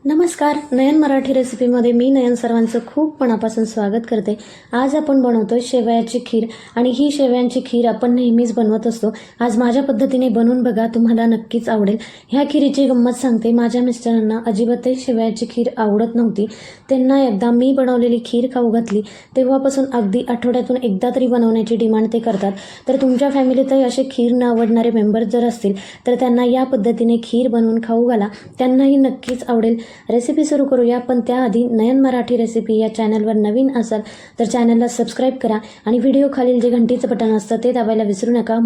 नमस्कार, नयन मराठी रेसिपीमध्ये मी नयन सर्वांचं खूप मनापासून स्वागत करते। आज आपण बनवतोय शेवयाची खीर आणि ही शेवयांची खीर आपण नेहमीच बनवत असतो। आज माझ्या पद्धतीने बनवून बघा, तुम्हाला नक्कीच आवडेल। ह्या खीरीची गंमत सांगते। माझ्या मिस्टरांना अजिबातही शेवयाची खीर आवडत नव्हती। त्यांना एकदा मी बनवलेली खीर खाऊ घातली, तेव्हापासून अगदी आठवड्यातून एकदा तरी बनवण्याची डिमांड ते करतात। तर तुमच्या फॅमिलीतही असे खीर न आवडणारे मेंबर जर असतील तर त्यांना या पद्धतीने खीर बनवून खाऊ घाला, त्यांनाही नक्कीच आवडेल। रेसिपी सुरू करूया, पण त्याआधी नयन मराठी रेसिपी या चॅनलवर नवीन असाल तर चॅनलला सबस्क्राईब करा आणि व्हिडिओ खालील जे घंटीचं बटन असतं ते दाबायला विसरू नका।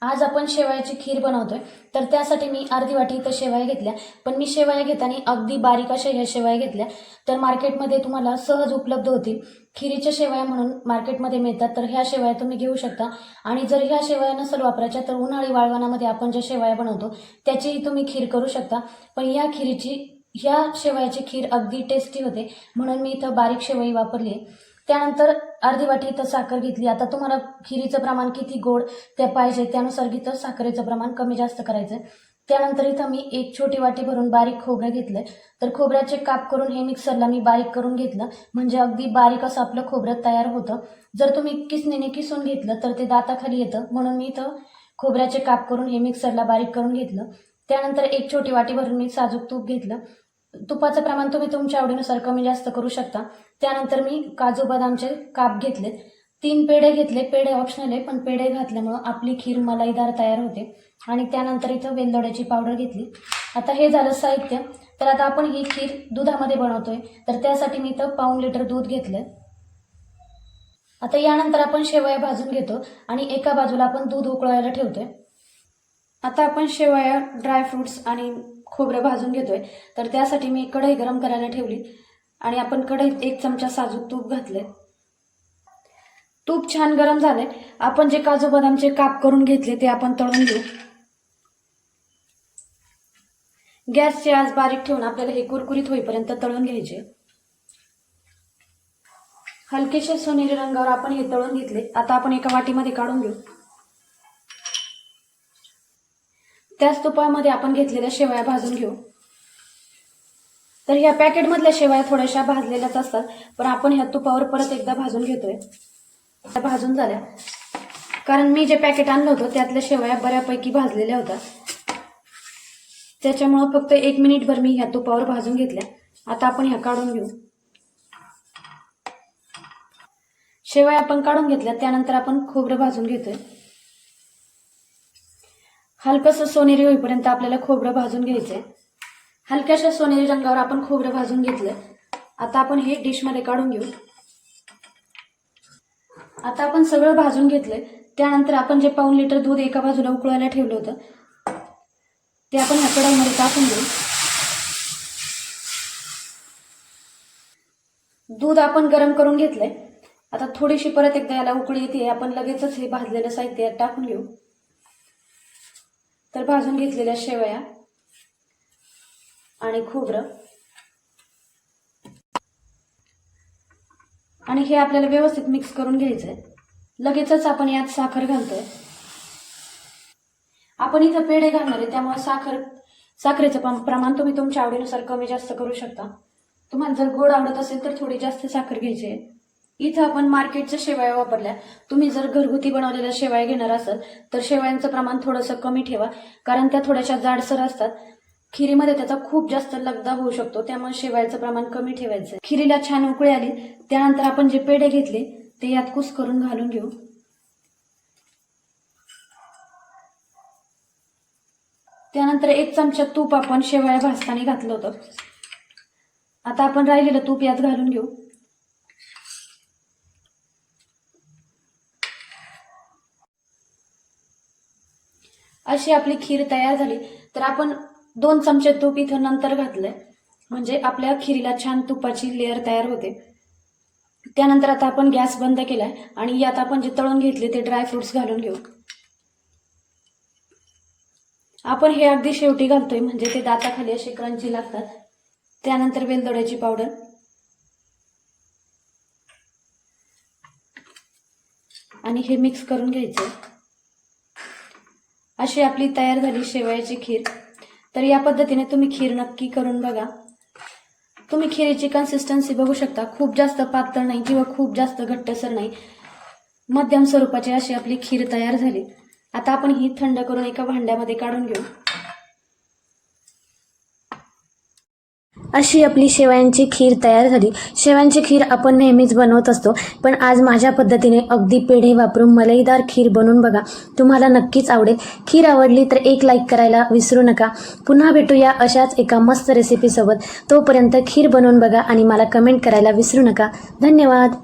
आज आपण शेवयाची खीर बनवतोय, तर त्यासाठी मी अर्धी वाटी इथं शेवया घेतल्या। पण मी शेवया घेताना अगदी बारीक अशा ह्या शेवया घेतल्या, तर मार्केटमध्ये तुम्हाला सहज उपलब्ध होतील। खीरीच्या शेवया म्हणून मार्केटमध्ये मिळतात, तर ह्या शेवया तुम्ही घेऊ शकता। आणि जर ह्या शेवया नसेल वापरायच्या तर उन्हाळी वाळवणामध्ये आपण ज्या शेवया बनवतो त्याचीही तुम्ही खीर करू शकता। पण ह्या शेवयाची खीर अगदी टेस्टी होते, म्हणून मी इथं बारीक शेवई वापरली आहे। त्यानंतर अर्धी वाटी इथं साखर घेतली। आता तुम्हाला खीरीचं प्रमाण किती गोड ते पाहिजे त्यानुसार इथं साखरेचं प्रमाण कमी जास्त करायचं। त्यानंतर इथं मी एक छोटी वाटी भरून बारीक खोबरं घेतलंय, तर खोबऱ्याचे काप करून हे मिक्सरला मी बारीक करून घेतलं, म्हणजे अगदी बारीक असं आपलं खोबरं तयार होतं। जर तुम्ही किसणीने किसून घेतलं तर ते दाताखाली येतं, म्हणून मी इथं खोबऱ्याचे काप करून हे मिक्सरला बारीक करून घेतलं। त्यानंतर एक छोटी वाटी भरून मी साजूक तूप घेतलं। तुपाचं प्रमाण तुम्ही तुमच्या आवडीनुसार कमी जास्त करू शकता। त्यानंतर मी काजू बदामचे काप घेतले, 3 पेढे घेतले। पेढे ऑप्शनल आहे, पण पेढे घातल्यामुळं आपली खीर मलाईदार तयार होते। आणि त्यानंतर इथं वेलदोड्याची पावडर घेतली। आता हे झालं साहित्य। तर आता आपण ही खीर दुधामध्ये बनवतोय, तर त्यासाठी मी इथं पाऊण लिटर दूध घेतलंय। आता यानंतर आपण शेवया भाजून घेतो आणि एका बाजूला आपण दूध उकळायला ठेवतोय। आता आपण शेवया, ड्रायफ्रुट्स आणि खोबरं भाजून घेतोय, तर त्यासाठी मी कढई गरम करायला ठेवली आणि आपण कढईत 1 चमचा साजूक तूप घातले। तूप छान गरम झाले। आपण जे काजू बदामचे काप करून घेतले ते आपण तळून घेऊ। गॅसची आच बारीक ठेवून आपल्याला हे कुरकुरीत होईपर्यंत तळून घ्यायचे। हलकेशे सोनेरी रंगावर आपण हे तळून घेतले। आता आपण एका वाटीमध्ये काढून घेऊ। त्याच तुपामध्ये आपण घेतलेल्या शेवया भाजून घेऊ। तर ह्या पॅकेटमधल्या शेवया थोड्याशा भाजलेल्याच असतात, पण आपण ह्या तुपावर परत एकदा भाजून घेतोय। त्या भाजून झाल्या, कारण मी जे पॅकेट आणलं होतं त्यातल्या शेवया बऱ्यापैकी भाजलेल्या होत्या, त्याच्यामुळं फक्त 1 मिनिटभर मी ह्या तुपावर भाजून घेतल्या। आता आपण ह्या काढून घेऊ। शेवया आपण काढून घेतल्या, त्यानंतर आपण खोबरं भाजून घेतोय। हलकसं सोनेरी होईपर्यंत आपल्याला खोबरं भाजून घ्यायचंय। हलक्याशा सोनेरी रंगावर आपण खोबरं भाजून घेतलंय। आता आपण हे डिशमध्ये काढून घेऊ। आता आपण सगळं भाजून घेतलंय, त्यानंतर आपण जे पाऊण लिटर दूध एका बाजूला उकळायला ठेवलं होतं ते आपण ह्या कढईमध्ये टाकून घेऊ। दूध आपण गरम करून घेतलंय। आता थोडीशी परत एकदा याला उकळी येते, आपण लगेचच हे भाजलेलं साहित्य टाकून घेऊ। तर भाजून घेतलेल्या शेवया आणि खोबरं आणि हे आपल्याला व्यवस्थित मिक्स करून घ्यायचंय। लगेचच आपण यात साखर घालतोय। आपण इथं पेढे घालणार आहे, त्यामुळे साखरेचं प्रमाण तुम्ही तुमच्या आवडीनुसार कमी जास्त करू शकता। तुम्हाला जर गोड आवडत असेल तर थोडी जास्त साखर घ्यायची आहे। इथं आपण मार्केटच्या शेवया वापरल्या। तुम्ही जर घरगुती बनवलेल्या शेवया घेणार असाल तर शेवयांचं प्रमाण थोडंसं कमी ठेवा, कारण त्या थोड्याशा जाडसर असतात। खिरीमध्ये त्याचा खूप जास्त लगदा होऊ शकतो, त्यामुळे शेवयाचं प्रमाण कमी ठेवायचं। खिरीला छान उकळी आली, त्यानंतर आपण जे पेढे घेतले ते यात कुस करून घालून घेऊ। त्यानंतर 1 चमचा तूप आपण शेवया भाजताना घातलं होतं। आता आपण राहिलेलं तूप यात घालून घेऊ। अशी आपली खीर तयार झाली। तर आपण 2 चमचे तूप इथं नंतर घातलंय, म्हणजे आपल्या खिरीला छान तुपाची लेअर तयार होते। त्यानंतर आता आपण गॅस बंद केलाय आणि यात आपण जे तळून घेतले ते ड्रायफ्रुट्स घालून घेऊ। आपण हे अगदी शेवटी घालतोय, म्हणजे ते दाताखाली असे क्रंची लागतात। त्यानंतर वेलदोड्याची पावडर आणि हे मिक्स करून घ्यायचं। अशी आपली तयार झाली शेवयाची खीर। तर या पद्धतीने तुम्ही खीर नक्की करून बघा. तुम्ही खिरीची कन्सिस्टन्सी बघू शकता. खूप जास्त पातळ नाही किंवा खूप जास्त घट्टसर नाही, मध्यम स्वरूपाची अशी आपली खीर तयार झाली. आता आपण ही थंड करून एका भांड्यामध्ये काढून घेऊ. अशी आपली शेवयांची खीर तयार झाली. शेवयांची खीर आपण नेहमीच बनवत असतो, पण आज माझ्या पद्धतीने अगदी पेढे वापरून मलईदार खीर बनवून बघा. तुम्हाला नक्कीच आवडेल. खीर आवडली तर एक लाईक करायला विसरू नका. पुन्हा भेटूया अशाच एका मस्त रेसिपीसोबत. तोपर्यंत खीर बनवून बघा आणि मला कमेंट करायला विसरू नका. धन्यवाद.